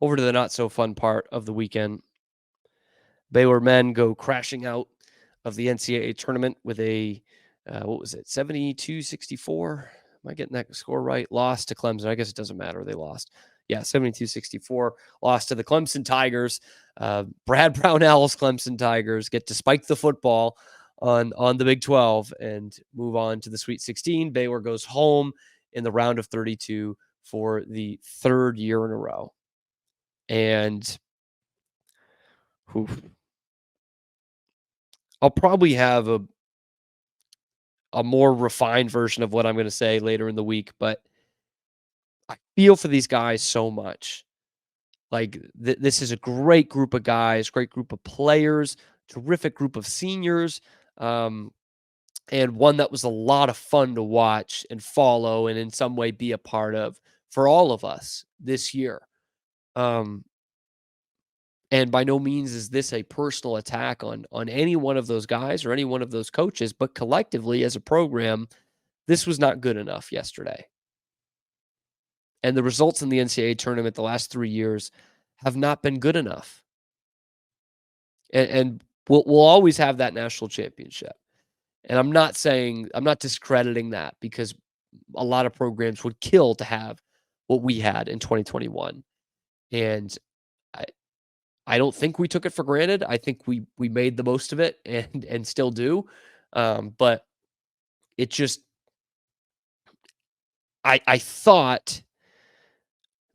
over to the not so fun part of the weekend. Baylor men go crashing out of the NCAA tournament with a, 72-64? Am I getting that score right? Lost to Clemson. I guess it doesn't matter. They lost. Yeah, 72-64. Lost to the Clemson Tigers. Brad Brownell's Clemson Tigers get to spike the football on the Big 12 and move on to the Sweet 16. Baylor goes home in the round of 32 for the third year in a row. And I'll probably have a more refined version of what I'm going to say later in the week, but I feel for these guys so much. Like this is a great group of guys, great group of players, terrific group of seniors, and one that was a lot of fun to watch and follow and in some way be a part of for all of us this year. And by no means is this a personal attack on any one of those guys or any one of those coaches, but collectively as a program, this was not good enough yesterday. And the results in the NCAA tournament the last 3 years have not been good enough. And we'll always have that national championship. And I'm not discrediting that because a lot of programs would kill to have what we had in 2021. And I don't think we took it for granted. I think we made the most of it and still do. But it just I thought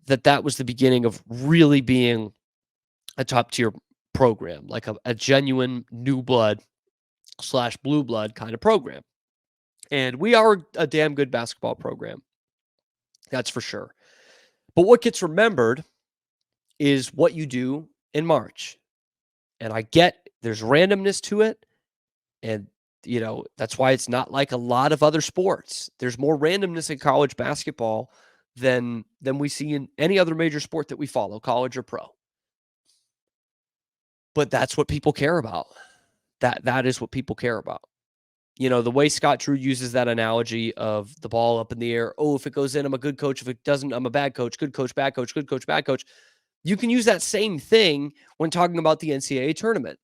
that was the beginning of really being a top tier program, like a genuine new blood / blue blood kind of program. And we are a damn good basketball program. That's for sure. But what gets remembered is what you do in March. And I get there's randomness to it. And, that's why it's not like a lot of other sports. There's more randomness in college basketball than we see in any other major sport that we follow, college or pro. But that's what people care about. That is what people care about. The way Scott Drew uses that analogy of the ball up in the air. Oh, if it goes in, I'm a good coach. If it doesn't, I'm a bad coach. Good coach, bad coach, good coach, bad coach. You can use that same thing when talking about the NCAA tournament.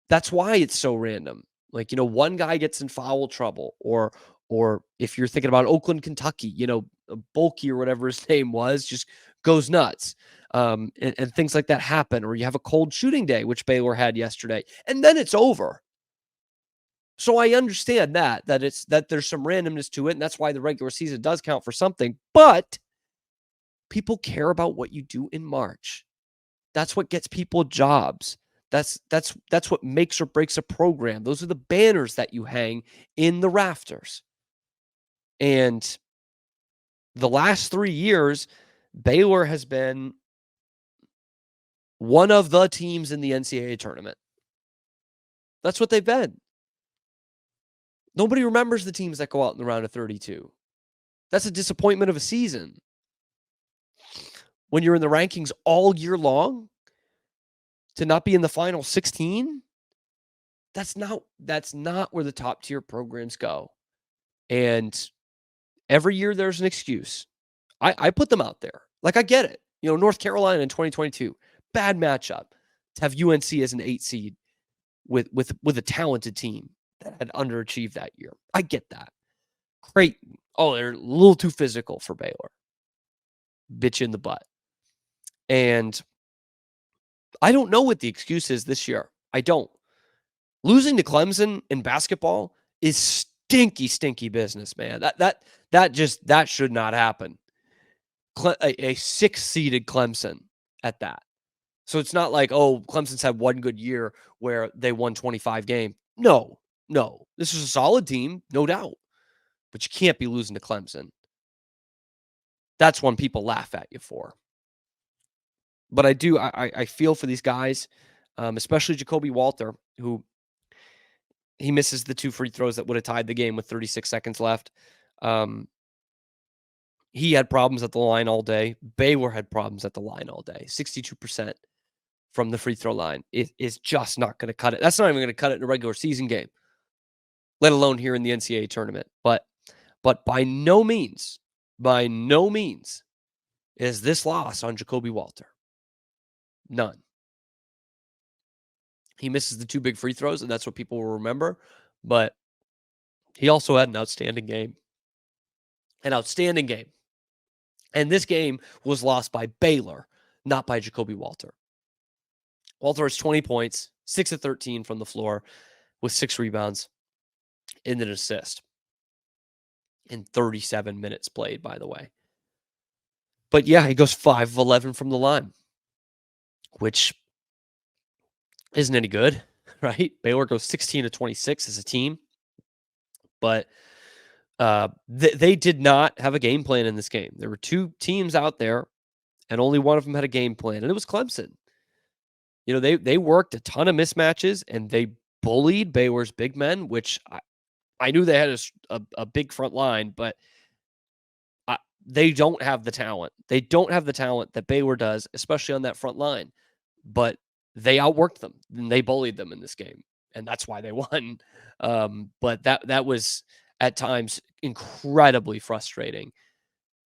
That's why it's so random. Like, one guy gets in foul trouble, or if you're thinking about Oakland, Kentucky, Bulky or whatever his name was, just goes nuts. And things like that happen, or you have a cold shooting day, which Baylor had yesterday, and then it's over. So I understand that there's some randomness to it, and that's why the regular season does count for something. But people care about what you do in March. That's what gets people jobs. That's what makes or breaks a program. Those are the banners that you hang in the rafters. And the last 3 years, Baylor has been one of the teams in the NCAA tournament. That's what they've been. Nobody remembers the teams that go out in the round of 32. That's a disappointment of a season. When you're in the rankings all year long, to not be in the final 16, that's not where the top tier programs go. And every year there's an excuse. I put them out there. Like, I get it. North Carolina in 2022, bad matchup to have UNC as an 8 seed with a talented team that had underachieved that year. I get that. Creighton, they're a little too physical for Baylor. Bitch in the butt. And I don't know what the excuse is this year. I don't. Losing to Clemson in basketball is stinky business, man. That should not happen. A 6-seeded Clemson at that. So it's not like, Clemson's had one good year where they won 25 games. No. This is a solid team, no doubt. But you can't be losing to Clemson. That's one people laugh at you for. But I feel for these guys, especially Jacoby Walter, who he misses the 2 free throws that would have tied the game with 36 seconds left. He had problems at the line all day. Baylor had problems at the line all day. 62% from the free throw line is just not going to cut it. That's not even going to cut it in a regular season game, let alone here in the NCAA tournament. But by no means is this loss on Jacoby Walter. None. He misses the 2 big free throws, and that's what people will remember, but he also had an outstanding game. An outstanding game. And this game was lost by Baylor, not by Jacoby Walter. Walter has 20 points, 6 of 13 from the floor with 6 rebounds and an assist in 37 minutes played, by the way. But yeah, he goes 5 of 11 from the line, which isn't any good, right? Baylor goes 16 of 26 as a team. But they did not have a game plan in this game. There were 2 teams out there, and only one of them had a game plan, and it was Clemson. You know, they worked a ton of mismatches, and they bullied Baylor's big men, which I knew they had a big front line, but they don't have the talent. They don't have the talent that Baylor does, especially on that front line. But they outworked them, and they bullied them in this game, and that's why they won. But that was at times incredibly frustrating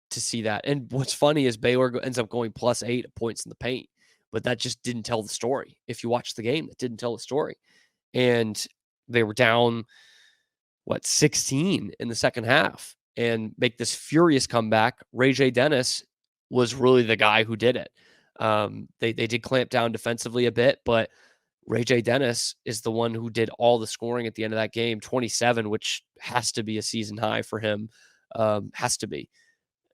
to see that. And what's funny is Baylor ends up going +8 points in the paint, but that just didn't tell the story. If you watch the game, that didn't tell the story. And they were down, 16 in the second half and make this furious comeback. Ray J. Dennis was really the guy who did it. They did clamp down defensively a bit, but Ray J. Dennis is the one who did all the scoring at the end of that game, 27, which has to be a season high for him. Has to be.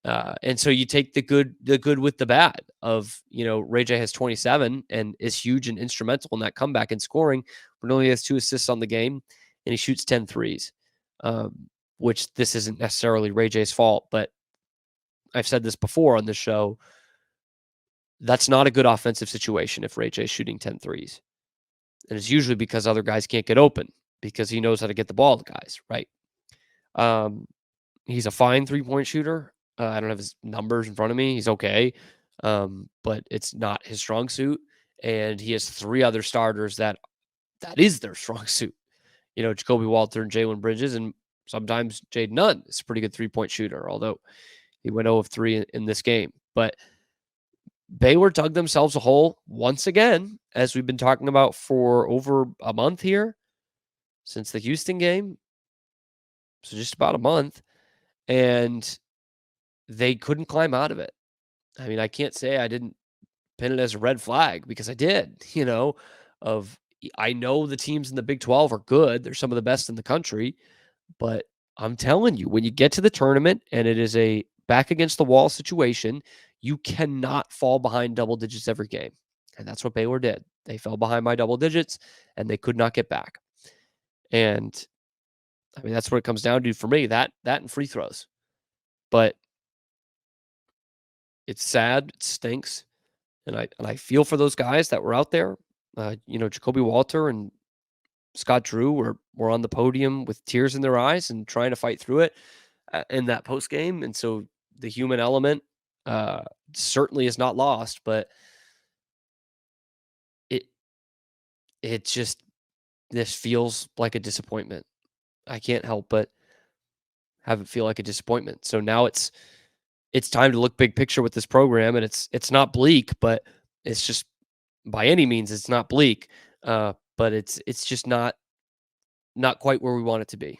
And so you take the good with the bad of, Ray J has 27 and is huge and instrumental in that comeback and scoring, but only has 2 assists on the game, and he shoots 10 threes, which this isn't necessarily Ray J's fault, but I've said this before on this show. That's not a good offensive situation if Ray J's shooting 10 threes. And it's usually because other guys can't get open because he knows how to get the ball to guys, right? He's a fine 3-point shooter. I don't have his numbers in front of me. He's okay, but it's not his strong suit. And he has 3 other starters that is their strong suit. Jacoby Walter and Jalen Bridges, and sometimes Jade Nunn is a pretty good 3-point shooter, although he went 0 of 3 in this game. But Baylor dug themselves a hole once again, as we've been talking about for over a month here since the Houston game. So just about a month. And they couldn't climb out of it. I mean, I can't say I didn't pin it as a red flag because I did, I know the teams in the Big 12 are good. They're some of the best in the country. But I'm telling you, when you get to the tournament and it is a back against the wall situation, you cannot fall behind double digits every game. And that's what Baylor did. They fell behind by double digits and they could not get back. And I mean, that's what it comes down to for me, that and free throws. But it's sad, it stinks. And I feel for those guys that were out there. Jacoby Walter and Scott Drew were on the podium with tears in their eyes and trying to fight through it in that post game. And so the human element certainly is not lost, but this feels like a disappointment. I can't help but have it feel like a disappointment. So now it's time to look big picture with this program, and it's not bleak, but it's just by any means it's not bleak. But it's just not quite where we want it to be.